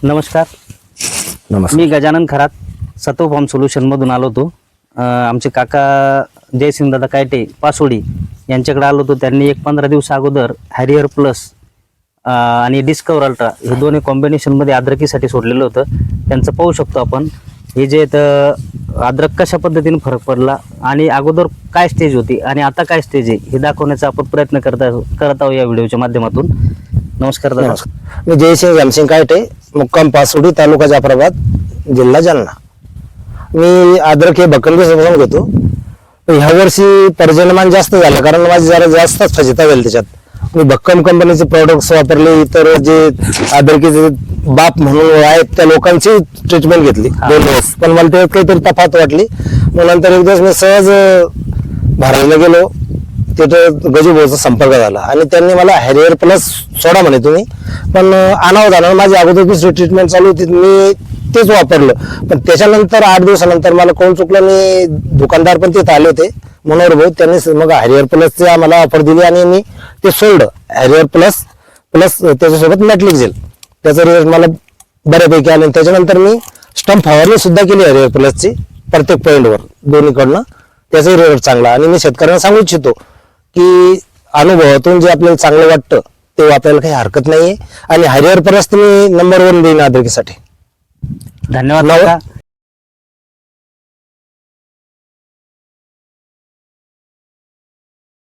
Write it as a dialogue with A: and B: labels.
A: नमस्कार. मी गजानन खरात सत्व form solution मधून आलो होतो. आमचे काका जयसिंगदादा कायटे पासोडी यांच्याकडे आलो होतो. त्यांनी 15 दिवस अगोदर हॅरियर प्लस आणि डिस्कवर अल्ट्रा हे दोन्ही कॉम्बिनेशन मध्ये अद्रकीसाठी सोडलेलं होतं. त्यांचं पाहू शकतो आपण. हे जे अद्रक कशा पद्धतीने फरक पडला आणि अगोदर काय स्टेज होती आणि आता काय स्टेज आहे हे दाखवण्याचा आपण प्रयत्न करत आहोत या व्हिडिओच्या माध्यमातून. नमस्कार दादा.
B: मी जयसिंग रामसिंग कायटे, मुक्काम पासोडी, तालुका जाफराबाद, जिल्हा जालना. मी अद्रक हे भक्कमपासून घेतो. ह्या वर्षी पर्जन्यमान जास्त झालं कारण माझी जरा जास्तच फजिता झाली त्याच्यात. मी भक्कम कंपनीचे प्रोडक्ट्स वापरले. इतर जे अद्रकीचे बाप म्हणून आहेत त्या लोकांची ट्रीटमेंट घेतली 2 दिवस, पण मला त्यात काहीतरी तफावत वाटली. मग नंतर एक दिवस मी सहज भरायला गेलो, तिथे गजूभाऊचा संपर्क झाला आणि त्यांनी मला हॅरियर प्लस सोडा म्हणे तुम्ही, पण आणावं झालं. माझी अगोदर दुसरी ट्रीटमेंट चालू होती, मी तेच वापरलं. पण त्याच्यानंतर 8 दिवसानंतर मला कोण चुकलं, मी दुकानदार पण तिथे आले होते मनोहर भाऊ, त्यांनी मग हॅरियर प्लसची आम्हाला ऑफर दिली आणि मी ते सोडलं. हॅरियर प्लस त्याच्यासोबत मॅटलिक जेल, त्याचा रिझल्ट मला बऱ्यापैकी आले. त्याच्यानंतर मी स्टंप फवारणी सुद्धा केली हॅरियर प्लसची प्रत्येक पॉईंटवर दोन्हीकडनं, त्याचाही रिझल्ट चांगला. आणि मी शेतकऱ्यांना सांगू इच्छितो की अनुभवातून जे आपल्याला चांगलं वाटतं ते वापरायला काही हरकत नाहीये. आणि हॅरियर प्लस तुम्ही नंबर 1 देईन अद्रकीसाठी.
A: धन्यवाद.